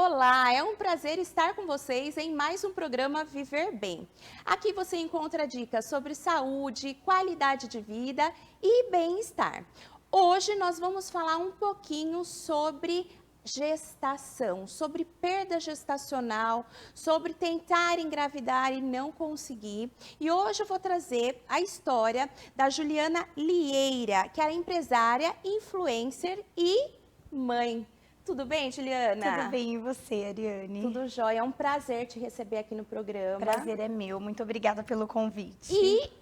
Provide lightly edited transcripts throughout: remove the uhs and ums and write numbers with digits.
Olá, é um prazer estar com vocês em mais um programa Viver Bem. Aqui você encontra dicas sobre saúde, qualidade de vida e bem-estar. Hoje nós vamos falar um pouquinho sobre gestação, sobre perda gestacional, sobre tentar engravidar e não conseguir. E hoje eu vou trazer a história da Juliana Lieira, que é empresária, influencer e mãe. Tudo bem, Juliana? Tudo bem, e você, Ariane? Tudo jóia. É um prazer te receber aqui no programa. Prazer é meu. Muito obrigada pelo convite. E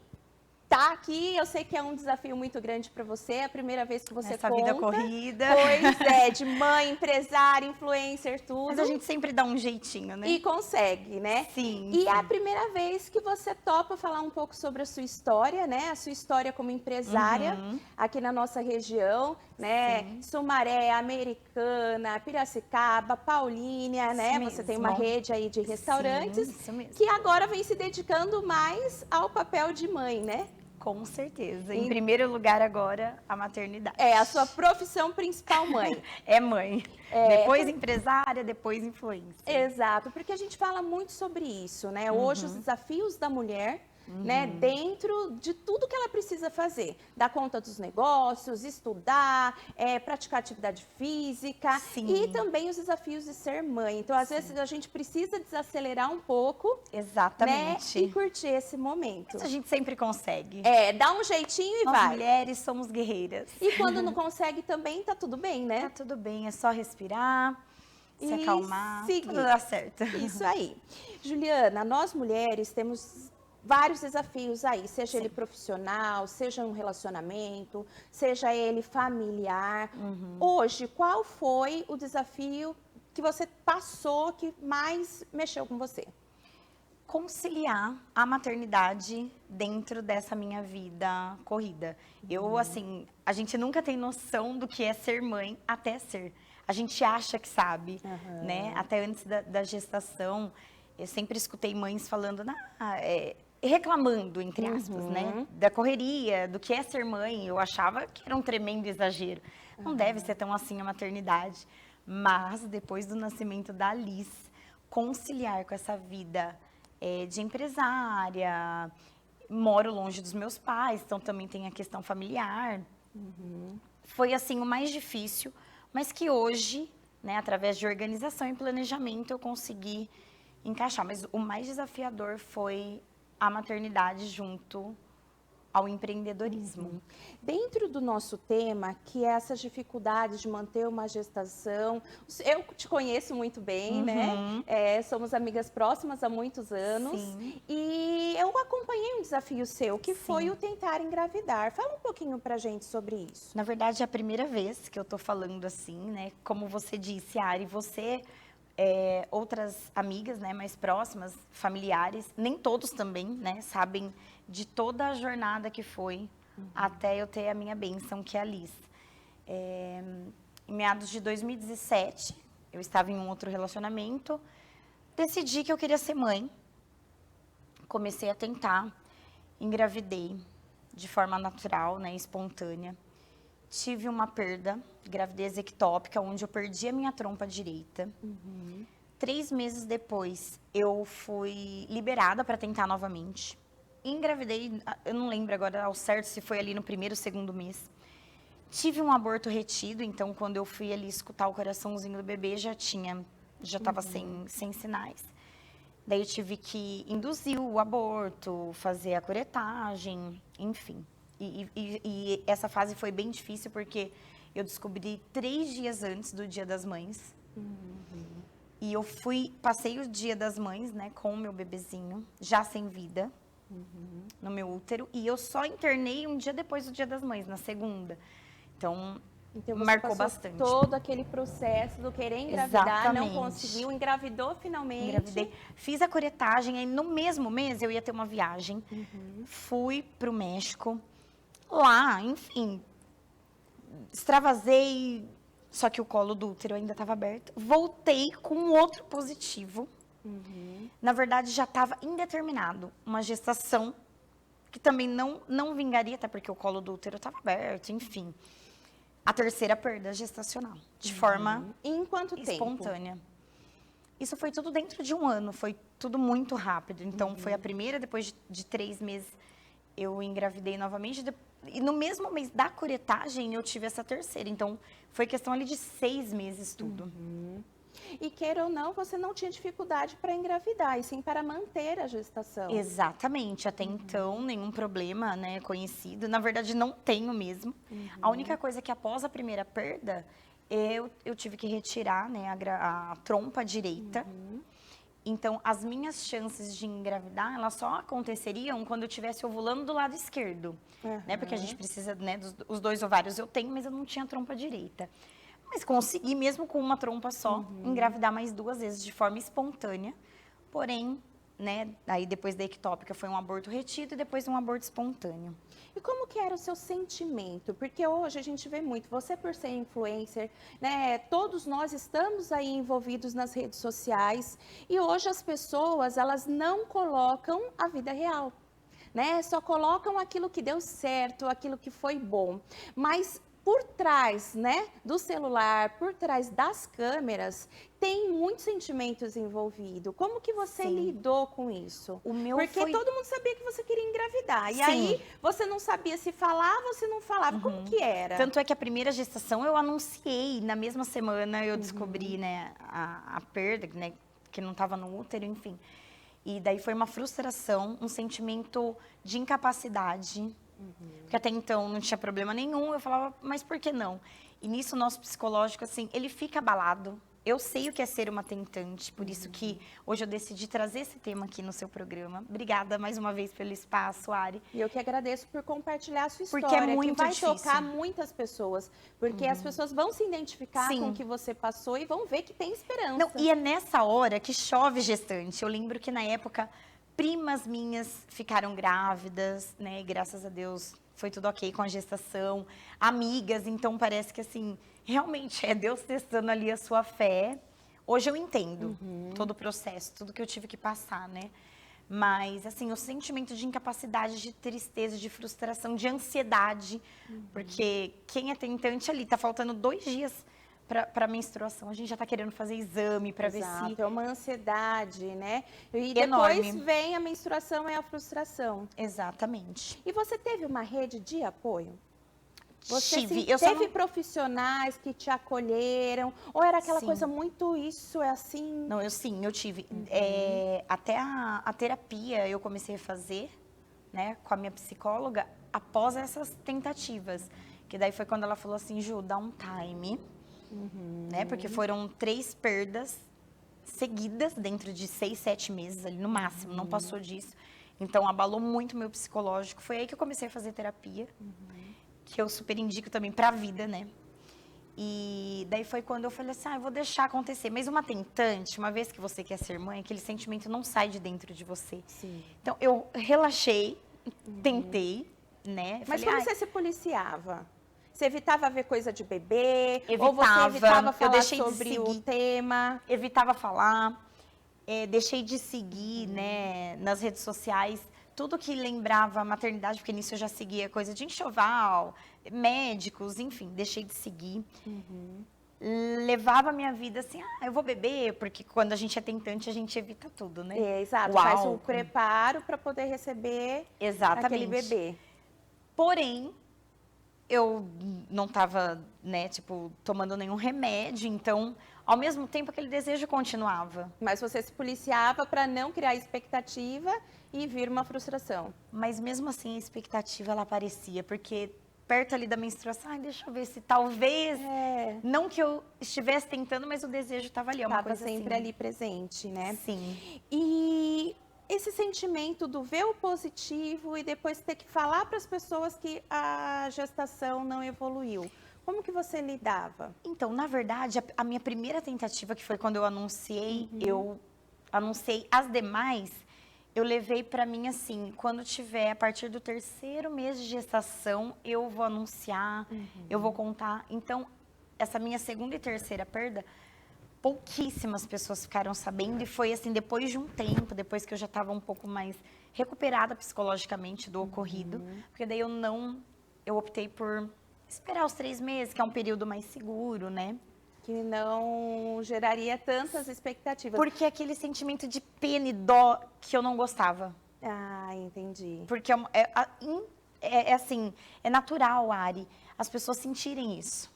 tá aqui, eu sei que é um desafio muito grande para você, é a primeira vez que você Essa conta. vida corrida. Pois é, de mãe, empresária, influencer, tudo. Mas a gente sempre dá um jeitinho, né? E consegue, né? Sim. E é a primeira vez que você topa falar um pouco sobre a sua história, né? A sua história como empresária aqui na nossa região, né? Sim. Sumaré, Americana, Piracicaba, Paulínia, né? Isso Você tem mesmo. uma rede aí de restaurantes. Sim, isso mesmo. Que agora vem se dedicando mais ao papel de mãe, né? Com certeza. Em primeiro lugar agora, a maternidade. É a sua profissão principal, mãe. É mãe. Depois empresária, depois influencer. Exato, porque a gente fala muito sobre isso, né? Hoje os desafios da mulher, né, dentro de tudo que ela precisa fazer, dar conta dos negócios, estudar, praticar atividade física. Sim. E também os desafios de ser mãe. Então, às vezes a gente precisa desacelerar um pouco, Exatamente. né, e curtir esse momento. Mas a gente sempre consegue. Dá um jeitinho e Nós vai. mulheres somos guerreiras. E quando não consegue também, tá tudo bem, né? Tá tudo bem, é só respirar, se E acalmar, seguir. tudo dá certo. Isso aí. Juliana, nós mulheres temos vários desafios aí, seja ele profissional, seja um relacionamento, seja ele familiar. Hoje, qual foi o desafio que você passou que mais mexeu com você? Conciliar a maternidade dentro dessa minha vida corrida. Eu, assim, a gente nunca tem noção do que é ser mãe até ser. A gente acha que sabe, né? Até antes da gestação, eu sempre escutei mães falando, reclamando, entre aspas, né? Da correria, do que é ser mãe. Eu achava que era um tremendo exagero. Não deve ser tão assim a maternidade. Mas, depois do nascimento da Alice, conciliar com essa vida de empresária, moro longe dos meus pais, então também tem a questão familiar. Foi, assim, o mais difícil, mas que hoje, né, através de organização e planejamento, eu consegui encaixar. Mas o mais desafiador foi a maternidade junto ao empreendedorismo. Dentro do nosso tema, que é essas dificuldades de manter uma gestação, eu te conheço muito bem, né? Somos amigas próximas há muitos anos. Sim. E eu acompanhei um desafio seu, que foi o tentar engravidar. Fala um pouquinho pra gente sobre isso. Na verdade, é a primeira vez que eu tô falando assim, né? Como você disse, Ari, você... outras amigas, né, mais próximas, familiares, nem todos também, né, sabem de toda a jornada que foi até eu ter a minha bênção, que é a Liz. Em meados de 2017, eu estava em um outro relacionamento, decidi que eu queria ser mãe, comecei a tentar, engravidei de forma natural, né, espontânea. Tive uma perda, gravidez ectópica, onde eu perdi a minha trompa direita. 3 meses depois, eu fui liberada para tentar novamente. Engravidei, eu não lembro agora ao certo se foi ali no primeiro ou segundo mês. Tive um aborto retido, então quando eu fui ali escutar o coraçãozinho do bebê, já estava sem sinais. Daí eu tive que induzir o aborto, fazer a curetagem, enfim. E essa fase foi bem difícil porque eu descobri 3 dias antes do Dia das Mães. E eu passei o Dia das Mães, né, com o meu bebezinho, já sem vida, no meu útero. E eu só internei um dia depois do Dia das Mães, na segunda. Então você marcou passou bastante. todo aquele processo do querer engravidar, não Exatamente. conseguiu, engravidou finalmente. Engravidei. Fiz a curetagem, aí no mesmo mês eu ia ter uma viagem. Fui pro México. Lá, enfim, extravasei, só que o colo do útero ainda estava aberto. Voltei com outro positivo. Na verdade, já estava indeterminado. Uma gestação que também não vingaria, até porque o colo do útero estava aberto, enfim. A terceira perda gestacional, de forma Em quanto tempo? espontânea. Isso foi tudo dentro de um ano, foi tudo muito rápido. Então, foi a primeira, depois de 3 meses, eu engravidei novamente. E no mesmo mês da curetagem, eu tive essa terceira. Então, foi questão ali de 6 meses tudo. E queira ou não, você não tinha dificuldade para engravidar, e sim para manter a gestação. Exatamente, até então nenhum problema, né, conhecido. Na verdade, não tenho mesmo. A única coisa que após a primeira perda, eu tive que retirar, né, a trompa direita. Então, as minhas chances de engravidar, elas só aconteceriam quando eu estivesse ovulando do lado esquerdo, né? Porque a gente precisa, né, os 2 ovários eu tenho, mas eu não tinha trompa direita. Mas consegui, mesmo com uma trompa só, engravidar mais 2 vezes de forma espontânea. Porém, né, aí depois da ectópica foi um aborto retido e depois um aborto espontâneo. E como que era o seu sentimento? Porque hoje a gente vê muito, você por ser influencer, né, todos nós estamos aí envolvidos nas redes sociais e hoje as pessoas, elas não colocam a vida real, né? Só colocam aquilo que deu certo, aquilo que foi bom. Mas por trás, né, do celular, por trás das câmeras, tem muitos sentimentos envolvidos. Como que você Sim. lidou com isso? O meu Porque foi... todo mundo sabia que você queria engravidar. E Sim. aí, você não sabia se falava ou se não falava. Como que era? Tanto é que a primeira gestação eu anunciei, na mesma semana eu descobri, né, a perda, né, que não estava no útero, enfim. E daí foi uma frustração, um sentimento de incapacidade, porque até então não tinha problema nenhum, eu falava, mas por que não? E nisso o nosso psicológico, assim, ele fica abalado. Eu sei o que é ser uma tentante, por isso que hoje eu decidi trazer esse tema aqui no seu programa. Obrigada mais uma vez pelo espaço, Ari. E eu que agradeço por compartilhar a sua história, Porque é muito que vai difícil. tocar muitas pessoas. Porque as pessoas vão se identificar Sim. com o que você passou e vão ver que tem esperança. Não, e é nessa hora que chove gestante. Eu lembro que na época, primas minhas ficaram grávidas, né? E graças a Deus foi tudo ok com a gestação. Amigas, então parece que assim, realmente é Deus testando ali a sua fé. Hoje eu entendo todo o processo, tudo que eu tive que passar, né? Mas, assim, o sentimento de incapacidade, de tristeza, de frustração, de ansiedade. Porque quem é tentante ali, tá faltando 2 dias para menstruação, a gente já tá querendo fazer exame para ver Exato, se... é uma ansiedade, né? E Enorme. depois vem a menstruação e a frustração. Exatamente. E você teve uma rede de apoio? Você Tive. sim, Eu só teve não... profissionais que te acolheram? Ou era aquela Sim. coisa muito isso, é assim? Não, eu tive. Até a terapia eu comecei a fazer, né, com a minha psicóloga, após essas tentativas. Que daí foi quando ela falou assim, Ju, dá um time, né, porque foram 3 perdas seguidas dentro de 6, 7 meses ali, no máximo, não passou disso. Então, abalou muito meu psicológico. Foi aí que eu comecei a fazer terapia, que eu super indico também pra vida, né. E daí foi quando eu falei assim, eu vou deixar acontecer. Mas uma tentante, uma vez que você quer ser mãe, aquele sentimento não sai de dentro de você. Sim. Então, eu relaxei, tentei, né. Mas Falei, como "Ai, você se policiava? Você evitava ver coisa de bebê? Ou Evitava, você evitava eu falar deixei de sobre o seguir. tema? evitava falar, deixei de seguir, né, nas redes sociais, tudo que lembrava a maternidade, porque nisso eu já seguia coisa de enxoval, médicos, enfim, deixei de seguir. Levava a minha vida assim, eu vou beber, porque quando a gente é tentante, a gente evita tudo, né? É, exato, O faz o álcool. preparo para poder receber Exatamente. aquele bebê. Porém, eu não estava, né, tipo, tomando nenhum remédio, então, ao mesmo tempo, aquele desejo continuava. Mas você se policiava para não criar expectativa e vir uma frustração. Mas mesmo assim, a expectativa, ela aparecia, porque perto ali da menstruação, deixa eu ver se talvez, não que eu estivesse tentando, mas o desejo estava ali, é uma Estava coisa sempre assim. ali presente, né? Sim. E esse sentimento do ver o positivo e depois ter que falar para as pessoas que a gestação não evoluiu. Como que você lidava? Então, na verdade, a minha primeira tentativa, que foi quando eu anunciei as demais, eu levei pra mim assim, quando tiver a partir do 3º mês de gestação, eu vou anunciar, eu vou contar. Então, essa minha segunda e terceira perda, pouquíssimas pessoas ficaram sabendo, e foi assim, depois de um tempo, depois que eu já estava um pouco mais recuperada psicologicamente do ocorrido, porque daí eu optei por esperar os 3 meses, que é um período mais seguro, né? que não geraria tantas expectativas. Porque aquele sentimento de pena e dó que eu não gostava. Ah, entendi. Porque assim, é natural, Ari, as pessoas sentirem isso.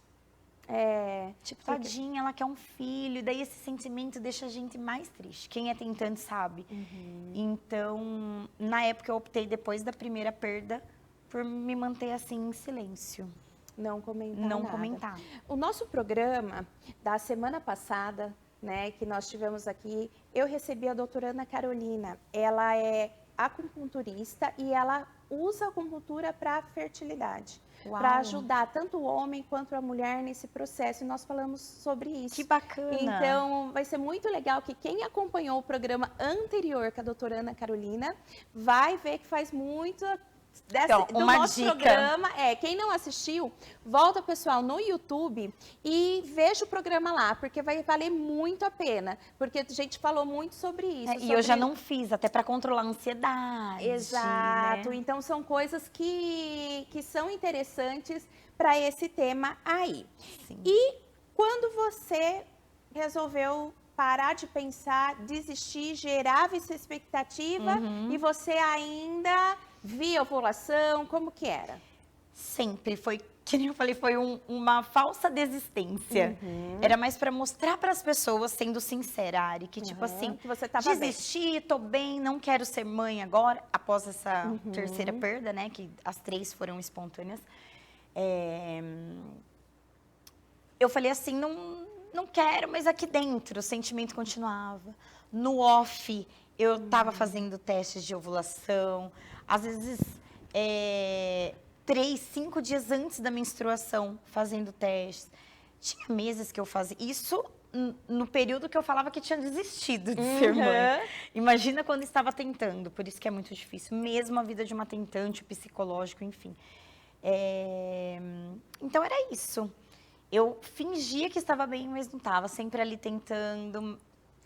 Tipo, tadinha, ela quer um filho, e daí esse sentimento deixa a gente mais triste. Quem é tentante sabe. Então, na época eu optei, depois da primeira perda, por me manter assim em silêncio. Não comentar Não nada. comentar. O nosso programa da semana passada, né, que nós tivemos aqui, eu recebi a doutora Ana Carolina. Ela é acupunturista e ela usa a acupuntura para fertilidade, para ajudar tanto o homem quanto a mulher nesse processo. E nós falamos sobre isso. Que bacana! Então, vai ser muito legal que quem acompanhou o programa anterior com a doutora Ana Carolina vai ver que faz muito do nosso programa. Quem não assistiu, volta, pessoal, no YouTube e veja o programa lá, porque vai valer muito a pena, porque a gente falou muito sobre isso. E eu já não fiz, até para controlar a ansiedade. Exato. Né? Então, são coisas que são interessantes para esse tema aí. Sim. E quando você resolveu parar de pensar, desistir, gerava essa expectativa e você ainda via ovulação, como que era? Sempre foi, que nem eu falei, foi uma falsa desistência. Era mais para mostrar para as pessoas, sendo sincera, Ari, que tipo assim, que você tava desisti, tô bem, não quero ser mãe agora, após essa terceira perda, né, que as 3 foram espontâneas. Eu falei assim, não quero, mas aqui dentro o sentimento continuava. No off, eu estava fazendo testes de ovulação, às vezes 3, 5 dias antes da menstruação, fazendo testes. Tinha meses que eu fazia isso no período que eu falava que tinha desistido de ser mãe. Imagina quando estava tentando, por isso que é muito difícil, mesmo a vida de uma tentante, o psicológico, enfim. Então era isso. Eu fingia que estava bem, mas não estava, sempre ali tentando.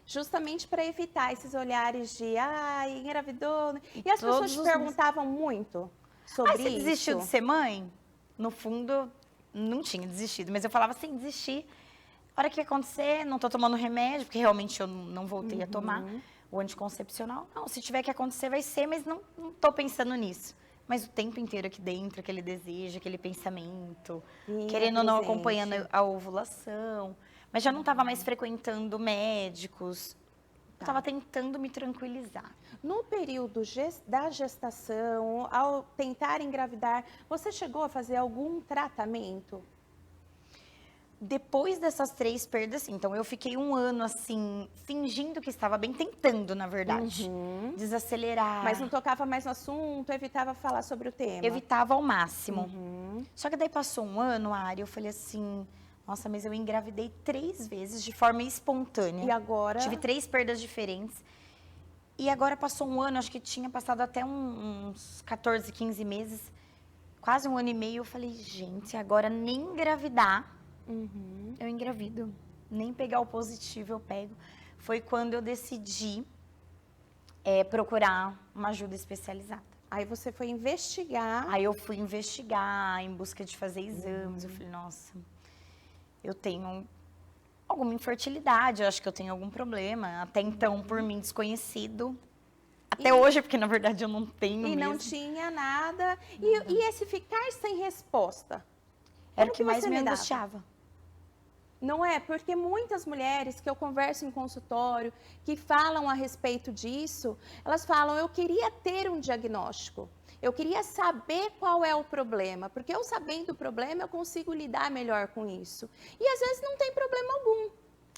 Justamente para evitar esses olhares de, ai, engravidou. E as pessoas te perguntavam muito sobre isso. Você desistiu de ser mãe? No fundo, não tinha desistido, mas eu falava assim, desisti. A hora que acontecer, não estou tomando remédio, porque realmente eu não voltei a tomar o anticoncepcional. Não, se tiver que acontecer, vai ser, mas não estou pensando nisso. Mas o tempo inteiro aqui dentro, aquele desejo, aquele pensamento, querendo ou não acompanhando a ovulação. Mas já não estava mais frequentando médicos. Eu estava tentando me tranquilizar. No período da gestação, ao tentar engravidar, você chegou a fazer algum tratamento? Depois dessas 3 perdas, então eu fiquei 1 ano assim, fingindo que estava bem, tentando, na verdade, desacelerar. Mas não tocava mais no assunto, evitava falar sobre o tema? Evitava ao máximo. Só que daí passou 1 ano, Ari, eu falei assim, nossa, mas eu engravidei 3 vezes de forma espontânea. E agora? Tive 3 perdas diferentes. E agora passou 1 ano, acho que tinha passado até uns 14, 15 meses, quase 1 ano e meio, eu falei, gente, agora nem engravidar. Eu engravido, nem pegar o positivo eu pego. Foi quando eu decidi procurar uma ajuda especializada. Aí você foi investigar. Aí eu fui investigar em busca de fazer exames. Eu falei, nossa, eu tenho alguma infertilidade, eu acho que eu tenho algum problema. Até então, por mim, desconhecido. Até hoje, porque na verdade eu não tenho mesmo. Não tinha nada. E esse ficar sem resposta? Era o que mais me angustiava. Não é? Porque muitas mulheres que eu converso em consultório, que falam a respeito disso, elas falam, eu queria ter um diagnóstico. Eu queria saber qual é o problema, porque eu sabendo o problema, eu consigo lidar melhor com isso. E às vezes não tem problema algum,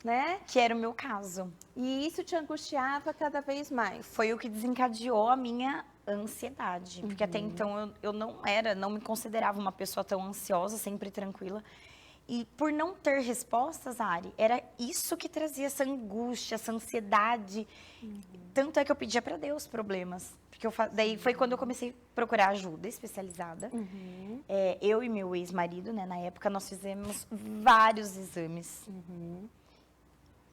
né? Que era o meu caso. E isso te angustiava cada vez mais. Foi o que desencadeou a minha ansiedade. Porque até então eu não me considerava uma pessoa tão ansiosa, sempre tranquila. E por não ter respostas, Ari, era isso que trazia essa angústia, essa ansiedade. Tanto é que eu pedia para Deus problemas. Porque daí foi quando eu comecei a procurar ajuda especializada. Eu e meu ex-marido, né, na época, nós fizemos vários exames.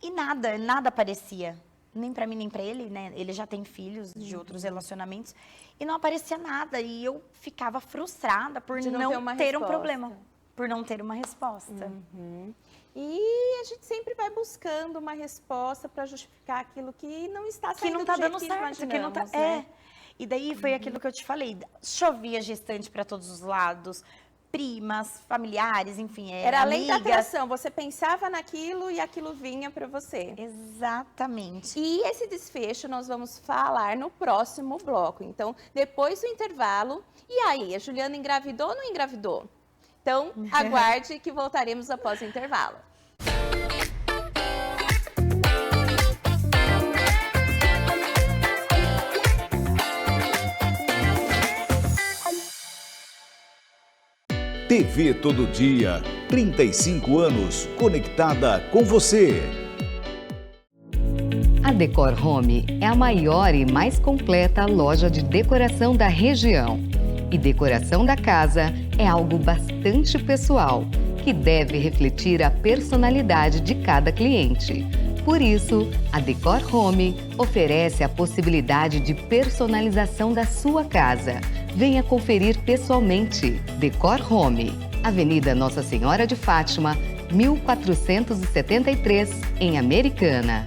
E nada aparecia. Nem para mim, nem para ele, né? Ele já tem filhos de outros relacionamentos. E não aparecia nada. E eu ficava frustrada por não ter um problema. Por não ter uma resposta. E a gente sempre vai buscando uma resposta para justificar aquilo que não está Que saindo não do tá jeito dando que certo, que não tá. imaginamos, né? E daí foi aquilo que eu te falei. Chovia gestante para todos os lados, primas, familiares, enfim, Era além da amigas. atração, você pensava naquilo e aquilo vinha para você. Exatamente. E esse desfecho nós vamos falar no próximo bloco. Então, depois do intervalo, e aí, a Juliana engravidou ou não engravidou? Então, aguarde que voltaremos após o intervalo. TV Todo Dia, 35 anos conectada com você. A Decor Home é a maior e mais completa loja de decoração da região. E decoração da casa é algo bastante pessoal, que deve refletir a personalidade de cada cliente. Por isso, a Decor Home oferece a possibilidade de personalização da sua casa. Venha conferir pessoalmente. Decor Home, Avenida Nossa Senhora de Fátima, 1473, em Americana.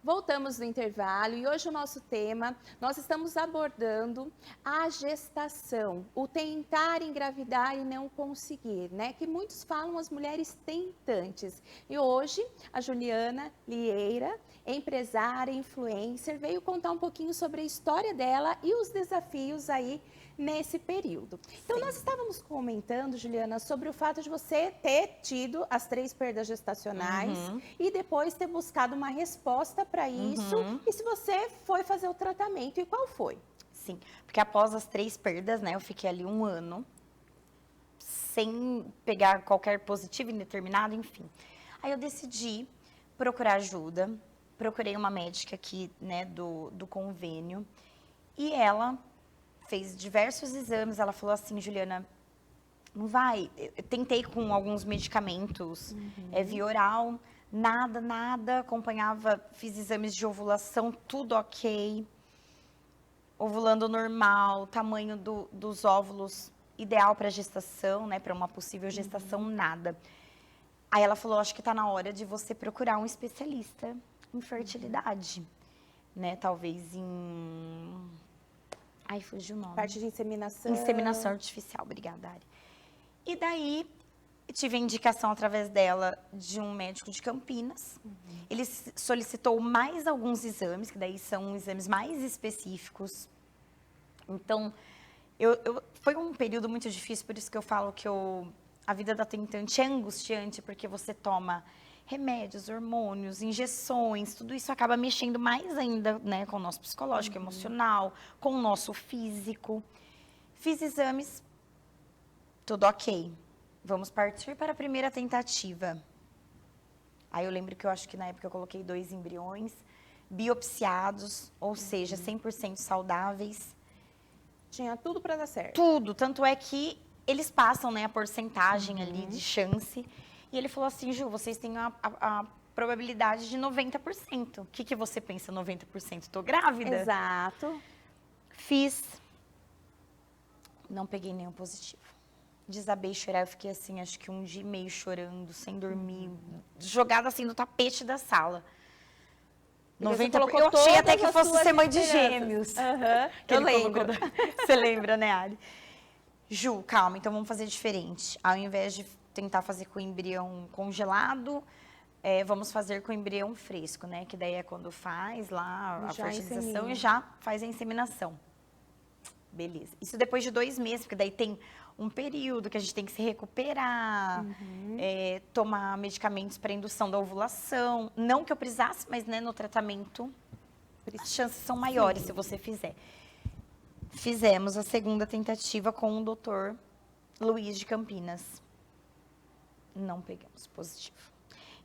Voltamos do intervalo e hoje o nosso tema, nós estamos abordando a gestação, o tentar engravidar e não conseguir, né? Que muitos falam as mulheres tentantes. E hoje a Juliana Lieira, empresária, influencer, veio contar um pouquinho sobre a história dela e os desafios aí nesse período. Então, nós estávamos comentando, Juliana, sobre o fato de você ter tido as 3 perdas gestacionais e depois ter buscado uma resposta para isso. E se você foi fazer o tratamento, e qual foi? Sim, porque após as 3 perdas, né, eu fiquei ali 1 ano sem pegar qualquer positivo indeterminado, enfim. Aí eu decidi procurar ajuda, procurei uma médica aqui, né, do convênio, e ela fez diversos exames. Ela falou assim: Juliana, não vai. Eu tentei com alguns medicamentos, via oral, nada, acompanhava, fiz exames de ovulação, tudo ok, ovulando normal, tamanho dos óvulos ideal para gestação, né, para uma possível gestação, nada. Aí ela falou: acho que está na hora de você procurar um especialista em fertilidade, né, talvez em... Ai, fugiu o nome. Parte de inseminação. Inseminação artificial, obrigada, Ari. E daí, tive a indicação através dela de um médico de Campinas. Ele solicitou mais alguns exames, que daí são exames mais específicos. Então, foi um período muito difícil, por isso que eu falo que a vida da tentante é angustiante, porque você toma remédios, hormônios, injeções, tudo isso acaba mexendo mais ainda, né, com o nosso psicológico, emocional, com o nosso físico. Fiz exames, tudo ok. Vamos partir para a primeira tentativa. Aí eu lembro que eu acho que na época eu coloquei 2 embriões biopsiados, ou seja, 100% saudáveis. Tinha tudo para dar certo. Tudo, tanto é que eles passam, né, a porcentagem ali de chance. E ele falou assim: Ju, vocês têm a probabilidade de 90%. O que você pensa, 90%? Tô grávida? Exato. Fiz. Não peguei nenhum positivo. Desabei chorar, eu fiquei assim, acho que 1 dia e meio chorando, sem dormir, jogada assim no tapete da sala. 90%. Eu achei até que fosse ser mãe de gêmeos. Eu lembro. Você lembra, né, Ari? Ju, calma, então vamos fazer diferente. Ao invés de tentar fazer com o embrião congelado, vamos fazer com o embrião fresco, né? Que daí é quando faz lá a fertilização e já faz a inseminação. Beleza. Isso depois de 2 meses, porque daí tem um período que a gente tem que se recuperar, tomar medicamentos para indução da ovulação. Não que eu precisasse, mas, né, no tratamento as chances são maiores se você fizer. Fizemos a segunda tentativa com o Dr. Luiz de Campinas. Não pegamos positivo.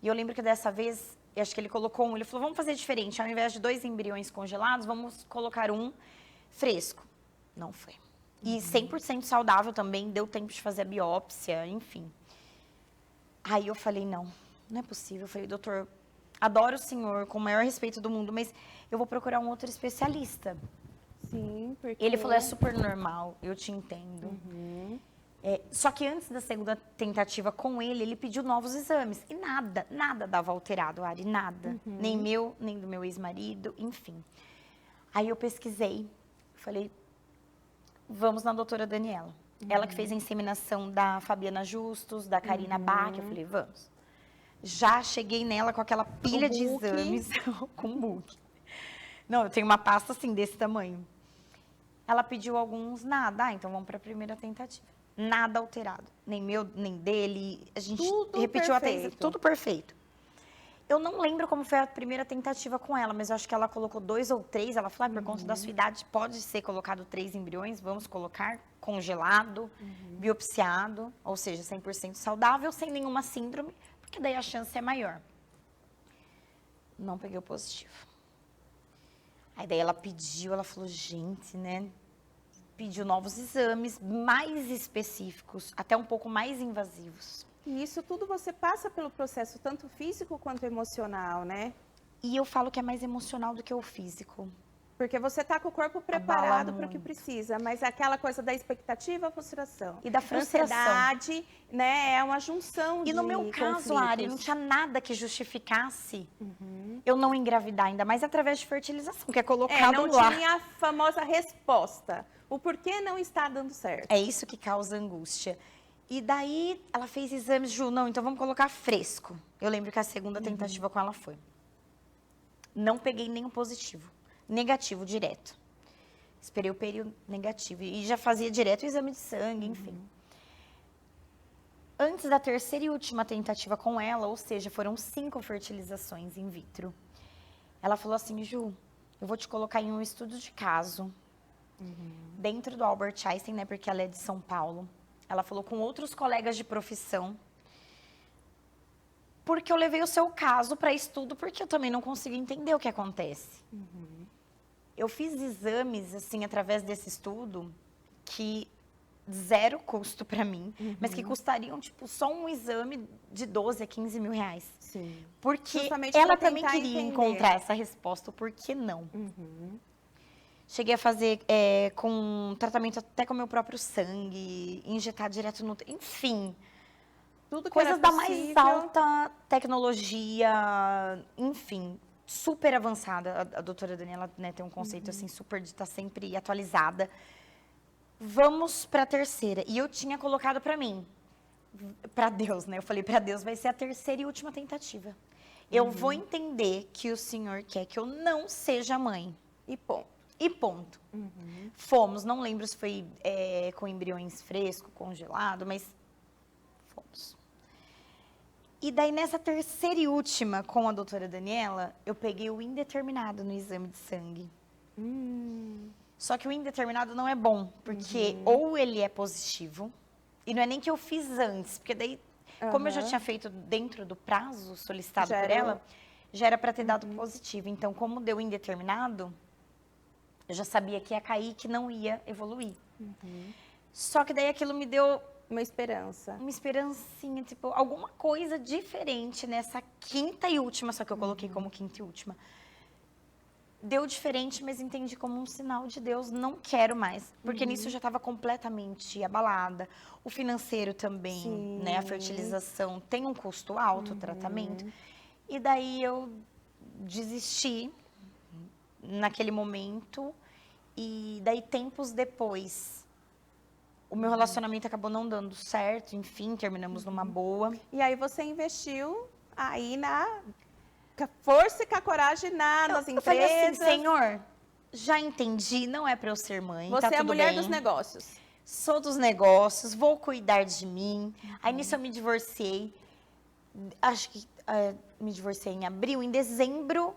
E eu lembro que dessa vez, acho que ele colocou ele falou: vamos fazer diferente. Ao invés de 2 embriões congelados, vamos colocar um fresco. Não foi. E 100% saudável também, deu tempo de fazer a biópsia, enfim. Aí eu falei, não é possível. Eu falei, doutor, adoro o senhor, com o maior respeito do mundo, mas eu vou procurar um outro especialista. Sim, porque... Ele falou, é super normal, eu te entendo. Só que antes da segunda tentativa com ele pediu novos exames. E nada dava alterado, Ari, nada. Nem meu, nem do meu ex-marido, enfim. Aí eu pesquisei, falei, vamos na doutora Daniela. Ela que fez a inseminação da Fabiana Justus, da Karina Bach. Eu falei, vamos. Já cheguei nela com aquela pilha de exames, com um book. Não, eu tenho uma pasta assim, desse tamanho. Ela pediu alguns, nada. Então vamos para a primeira tentativa. Nada alterado. Nem meu, nem dele. A gente Tudo repetiu perfeito. até tudo perfeito. Eu não lembro como foi a primeira tentativa com ela, mas eu acho que ela colocou 2 ou 3. Ela falou, por conta da sua idade, pode ser colocado 3 embriões, vamos colocar congelado, biopsiado, ou seja, 100% saudável, sem nenhuma síndrome, porque daí a chance é maior. Não peguei o positivo. Aí daí ela pediu, ela falou, gente, né? Pediu novos exames mais específicos, até um pouco mais invasivos. E isso tudo você passa pelo processo, tanto físico quanto emocional, né? E eu falo que é mais emocional do que o físico. Porque você tá com o corpo preparado para o que precisa, mas aquela coisa da expectativa, a frustração. E da frustração. Ansiedade, né, é uma junção de E no meu caso, conflitos. Ari, não tinha nada que justificasse eu não engravidar, ainda mais através de fertilização, que é colocado não lá. tinha a famosa resposta. O porquê não está dando certo. É isso que causa angústia. E daí, ela fez exames, Ju, não, então vamos colocar fresco. Eu lembro que a segunda tentativa com ela foi. Não peguei nenhum positivo. Negativo, direto. Esperei o período negativo. E já fazia direto o exame de sangue, enfim. Antes da terceira e última tentativa com ela, ou seja, foram 5 fertilizações in vitro. Ela falou assim, Ju, eu vou te colocar em um estudo de caso. Dentro do Albert Einstein, né, porque ela é de São Paulo. Ela falou com outros colegas de profissão. Porque eu levei o seu caso para estudo, porque eu também não consigo entender o que acontece. Eu fiz exames, assim, através desse estudo, que zero custo para mim, mas que custariam, tipo, só um exame de 12 a 15 mil reais. Sim. Porque Justamente ela pra também tentar queria entender. encontrar essa resposta, por que não? Cheguei a fazer com tratamento até com o meu próprio sangue, injetar direto no... Enfim, Tudo que coisas era da mais possível. alta tecnologia, enfim, super avançada. A doutora Daniela, né, tem um conceito assim, super de estar sempre atualizada. Vamos para a terceira. E eu tinha colocado para mim, para Deus, né? Eu falei, para Deus vai ser a terceira e última tentativa. Eu vou entender que o Senhor quer que eu não seja mãe. E ponto. E ponto. Fomos, não lembro se foi com embriões fresco, congelado, mas fomos. E daí, nessa terceira e última, com a doutora Daniela, eu peguei o indeterminado no exame de sangue. Só que o indeterminado não é bom, porque ou ele é positivo, e não é nem que eu fiz antes, porque daí, como eu já tinha feito dentro do prazo solicitado Já por era ela, já era para ter dado positivo. Então, como deu indeterminado, eu já sabia que ia cair e que não ia evoluir. Só que daí aquilo me deu Uma esperança. uma esperancinha, tipo, alguma coisa diferente nessa quinta e última, só que eu coloquei como quinta e última. Deu diferente, mas entendi como um sinal de Deus, não quero mais. Porque nisso eu já estava completamente abalada. O financeiro também, Sim. né? A fertilização tem um custo alto, o tratamento. E daí eu desisti naquele momento. E daí, tempos depois, o meu relacionamento acabou não dando certo. Enfim, terminamos numa boa. E aí você investiu aí com a força e com a coragem nas Eu falei empresas. assim, Senhor, já entendi, não é para eu ser mãe, Você tá é a tudo mulher bem. dos negócios. Sou dos negócios, vou cuidar de mim. Aí nisso eu me divorciei. Acho que me divorciei em abril. Em dezembro,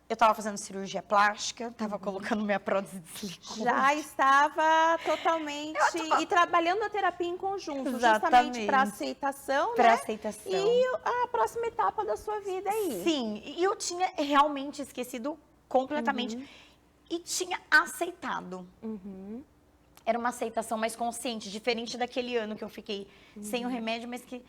eu estava fazendo cirurgia plástica, estava colocando minha prótese de silicone. Já estava totalmente... E trabalhando a terapia em conjunto, justamente Exatamente. para aceitação, Pra né? aceitação. E a próxima etapa da sua vida aí. Sim, e eu tinha realmente esquecido completamente. E tinha aceitado. Era uma aceitação mais consciente, diferente daquele ano que eu fiquei sem o remédio, mas que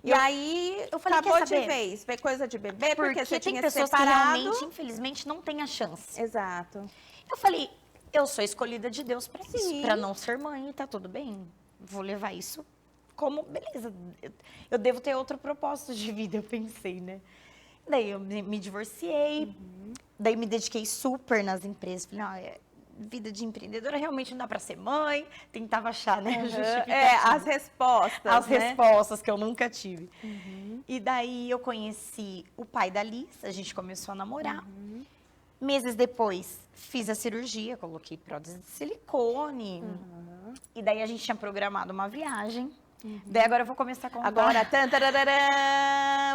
E aí, eu falei, acabou quer de saber? vez, foi coisa de bebê, porque você tem tinha pessoas separado. que realmente, infelizmente, não têm a chance. Exato. Eu falei, eu sou escolhida de Deus para isso, Sim. para não ser mãe, tá tudo bem. Vou levar isso como, beleza, eu devo ter outro propósito de vida, eu pensei, né? Daí eu me divorciei, daí me dediquei super nas empresas. Falei, não, vida de empreendedora realmente não dá para ser mãe. Tentava achar, né, justificativa. As respostas, As né? respostas que eu nunca tive. E daí eu conheci o pai da Liz, a gente começou a namorar. Meses depois, fiz a cirurgia, coloquei prótese de silicone. E daí a gente tinha programado uma viagem. Daí agora eu vou começar a contar. Agora,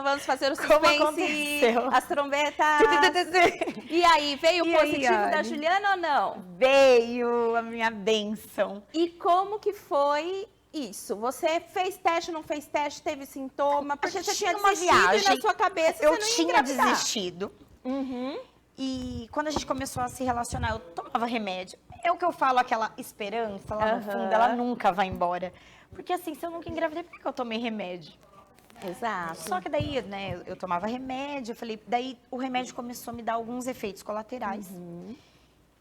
vamos fazer o Como suspense, aconteceu? as trombetas. E aí, veio o E aí, positivo da Ari? Juliana ou não? Veio a minha bênção. E como que foi isso? Você fez teste, não fez teste, teve sintoma? Porque A você gente tinha tinha uma desistido e viagem, na sua cabeça Eu você não ia tinha engravidar. desistido. E quando a gente começou a se relacionar, eu tomava remédio. É o que eu falo, aquela esperança lá no fundo, ela nunca vai embora. Porque assim, se eu nunca engravidei, por que eu tomei remédio? Exato. Só que daí, né, eu tomava remédio, eu falei, daí o remédio começou a me dar alguns efeitos colaterais.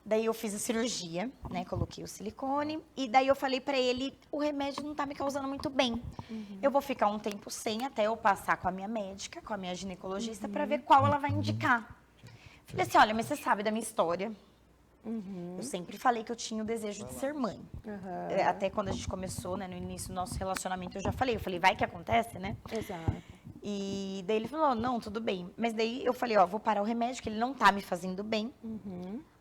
Daí eu fiz a cirurgia, né, coloquei o silicone, e daí eu falei pra ele, o remédio não tá me causando muito bem. Eu vou ficar um tempo sem, até eu passar com a minha médica, com a minha ginecologista, pra ver qual ela vai indicar. Falei assim, olha, mas você sabe da minha história. Eu sempre falei que eu tinha o desejo de ser mãe. Até quando a gente começou, né, no início do nosso relacionamento, eu falei, vai que acontece, né? Exato. E daí ele falou, não, tudo bem. Mas daí eu falei, ó, vou parar o remédio, que ele não tá me fazendo bem.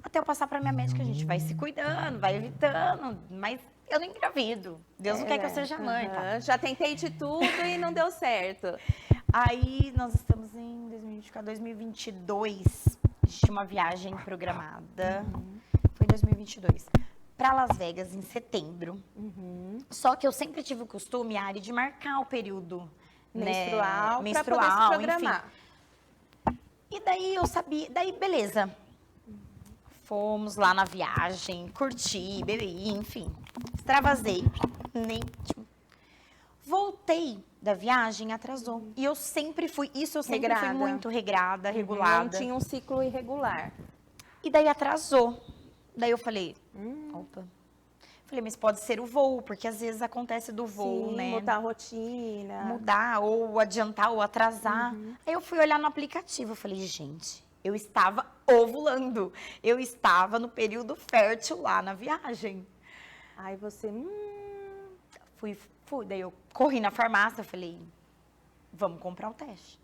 Até eu passar pra minha médica, a gente vai se cuidando, vai evitando, mas eu não engravido. Deus não quer que eu seja mãe, tá? Já tentei de tudo e não deu certo. Aí nós estamos em 2022, a gente tinha uma viagem programada, foi em 2022, para Las Vegas em setembro. Só que eu sempre tive o costume, Ari, de marcar o período Menstrual, né, pra poder se programar. enfim. E daí eu sabia, daí beleza. Fomos lá na viagem, curti, bebi, enfim. Extravasei. Nem, tipo, voltei da viagem, atrasou. E eu sempre fui, isso eu sempre Regrada. fui muito regrada, regulada. Não tinha um ciclo irregular. E daí atrasou. Daí eu falei, opa. Falei, mas pode ser o voo, porque às vezes acontece do voo, Sim, né? mudar a rotina. Mudar, ou adiantar, ou atrasar. Aí eu fui olhar no aplicativo, eu falei, gente, eu estava ovulando. Eu estava no período fértil lá na viagem. Aí você, Fui, daí eu corri na farmácia, eu falei, vamos comprar o teste.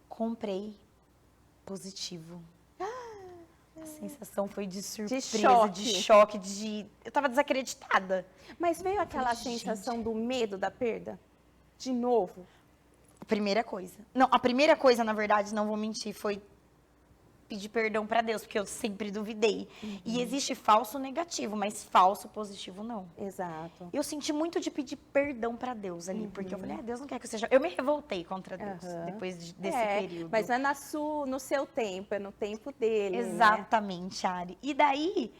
Comprei, positivo. A sensação foi de surpresa, de choque, eu tava desacreditada. Mas veio aquela Falei, sensação do medo da perda? De novo? A primeira coisa. Não, a primeira coisa, na verdade, não vou mentir, foi pedir perdão pra Deus, porque eu sempre duvidei. E existe falso negativo, mas falso positivo não. Exato. Eu senti muito de pedir perdão pra Deus ali, porque eu falei, Deus não quer que eu seja... Eu me revoltei contra Deus depois desse período. Mas não é no seu tempo, é no tempo dele, Exatamente, Ari. E daí,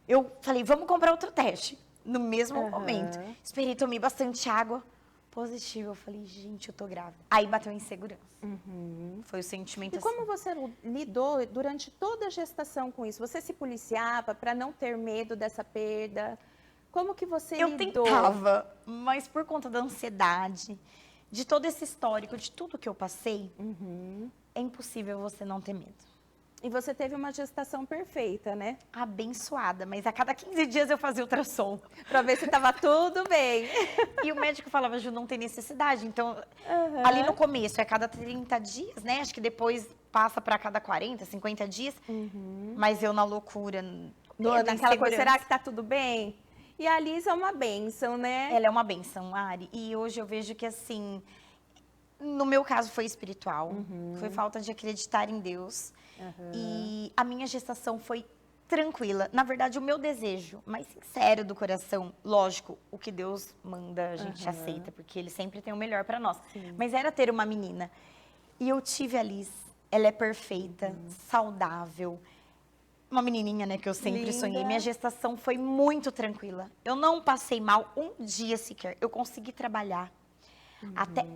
eu falei, vamos comprar outro teste. No mesmo momento. Esperei, tomei bastante água. Positivo. Eu falei, gente, eu tô grávida. Aí bateu a insegurança. Foi o sentimento E assim. como você lidou durante toda a gestação com isso? Você se policiava para não ter medo dessa perda? Como que você Eu lidou? tentava, mas por conta da ansiedade, de todo esse histórico, de tudo que eu passei, é impossível você não ter medo. E você teve uma gestação perfeita, né? Abençoada, mas a cada 15 dias eu fazia ultrassom. Para ver se estava tudo bem. E o médico falava, Ju, não tem necessidade. Então, ali no começo é cada 30 dias, né? Acho que depois passa para cada 40, 50 dias. Mas eu na loucura, Naquela coisa, será que tá tudo bem? E a Liz é uma bênção, né? Ela é uma bênção, Ari. E hoje eu vejo que, assim, no meu caso foi espiritual. Foi falta de acreditar em Deus. E a minha gestação foi tranquila. Na verdade, o meu desejo mais sincero do coração, lógico, o que Deus manda a gente aceita, porque Ele sempre tem o melhor para nós. Mas era ter uma menina. E eu tive a Liz. Ela é perfeita, saudável. Uma menininha, né, que eu sempre sonhei. Minha gestação foi muito tranquila. Eu não passei mal um dia sequer. Eu consegui trabalhar. Até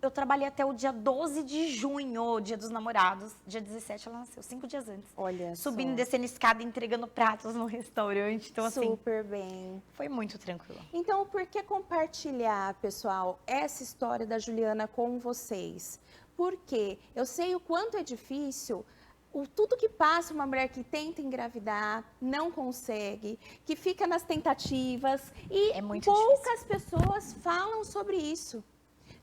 eu trabalhei até o dia 12 de junho, dia dos namorados. Dia 17 ela nasceu, 5 dias antes. Olha Subindo e só. descendo escada, entregando pratos no restaurante. Então, assim, Super bem. foi muito tranquilo. Então, por que compartilhar, pessoal, essa história da Juliana com vocês? Porque eu sei o quanto é difícil, tudo que passa uma mulher que tenta engravidar, não consegue, que fica nas tentativas e É muito poucas pessoas falam sobre isso.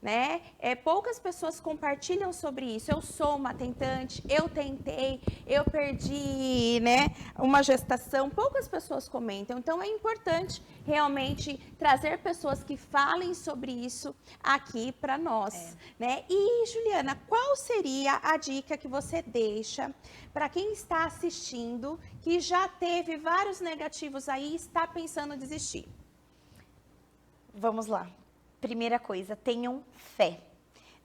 Né? Poucas pessoas compartilham sobre isso. Eu sou uma tentante, eu tentei, eu perdi, né, uma gestação. Poucas pessoas comentam. Então, é importante realmente trazer pessoas que falem sobre isso aqui para nós. Né? E, Juliana, qual seria a dica que você deixa para quem está assistindo, que já teve vários negativos aí e está pensando em desistir? Vamos lá. Primeira coisa, tenham fé.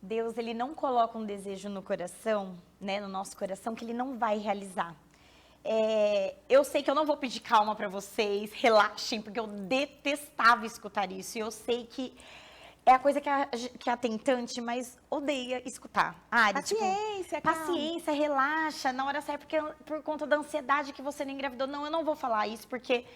Deus, ele não coloca um desejo no coração, né, no nosso coração, que ele não vai realizar. Eu sei que eu não vou pedir calma para vocês, relaxem, porque eu detestava escutar isso. E eu sei que é a coisa que a tentante mais odeia escutar. Ari, Paciência, calma. Paciência, relaxa, na hora certa, porque por conta da ansiedade que você não engravidou. Não, eu não vou falar isso, porque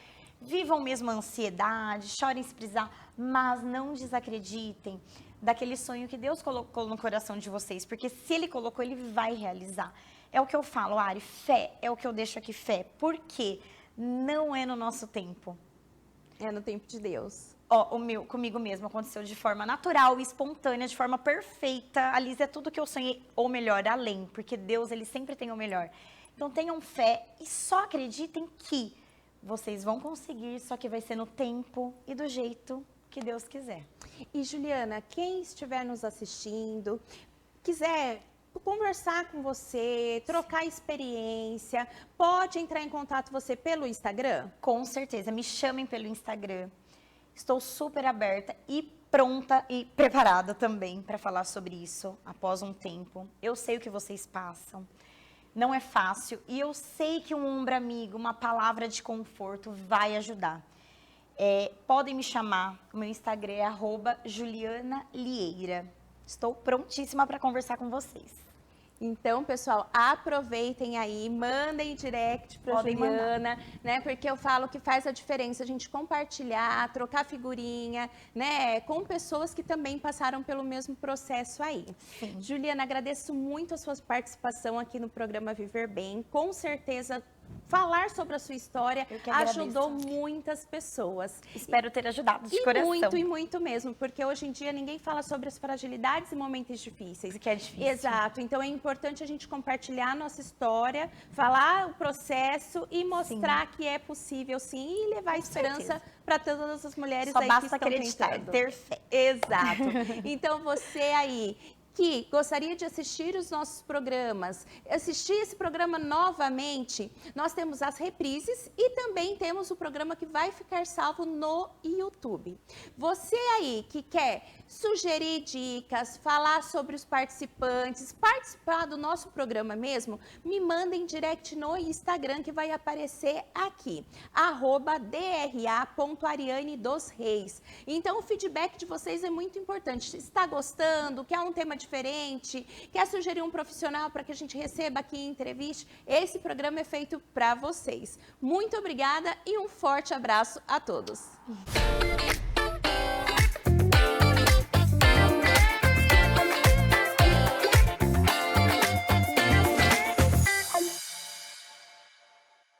vivam mesmo a ansiedade, chorem se precisar, mas não desacreditem daquele sonho que Deus colocou no coração de vocês, porque se Ele colocou, Ele vai realizar. É o que eu falo, Ari, fé, é o que eu deixo aqui, fé, porque não é no nosso tempo. É no tempo de Deus. Ó, comigo mesmo aconteceu de forma natural, espontânea, de forma perfeita. A Liz é tudo que eu sonhei, ou melhor, além, porque Deus, Ele sempre tem o melhor. Então tenham fé e só acreditem que vocês vão conseguir, só que vai ser no tempo e do jeito que Deus quiser. E, Juliana, quem estiver nos assistindo, quiser conversar com você, trocar experiência, pode entrar em contato com você pelo Instagram? Com certeza, me chamem pelo Instagram. Estou super aberta e pronta e preparada também para falar sobre isso após um tempo. Eu sei o que vocês passam. Não é fácil e eu sei que um ombro amigo, uma palavra de conforto vai ajudar. Podem me chamar, o meu Instagram é @JulianaLieira. Estou prontíssima para conversar com vocês. Então, pessoal, aproveitem aí, mandem direct para Podem Juliana, né? Porque eu falo que faz a diferença a gente compartilhar, trocar figurinha, né? Com pessoas que também passaram pelo mesmo processo aí. Sim. Juliana, agradeço muito a sua participação aqui no programa Viver Bem. Com certeza, falar sobre a sua história Eu que agradeço. ajudou muitas pessoas. Espero ter ajudado de E coração. muito, e muito mesmo, porque hoje em dia ninguém fala sobre as fragilidades e momentos difíceis. Que é difícil. Exato, então é importante a gente compartilhar a nossa história, falar o processo e mostrar que é possível sim e levar esperança para todas as mulheres Só aí basta que estão acreditar, tentando. ter fé. Exato. Então você aí que gostaria de assistir os nossos programas, assistir esse programa novamente, nós temos as reprises e também temos o programa que vai ficar salvo no YouTube. Você aí que quer sugerir dicas, falar sobre os participantes, participar do nosso programa mesmo, me mandem direct no Instagram que vai aparecer aqui, @dra.ariane2reis. Então o feedback de vocês é muito importante. Está gostando? Quer um tema diferente? Quer sugerir um profissional para que a gente receba aqui em entrevista? Esse programa é feito para vocês. Muito obrigada e um forte abraço a todos.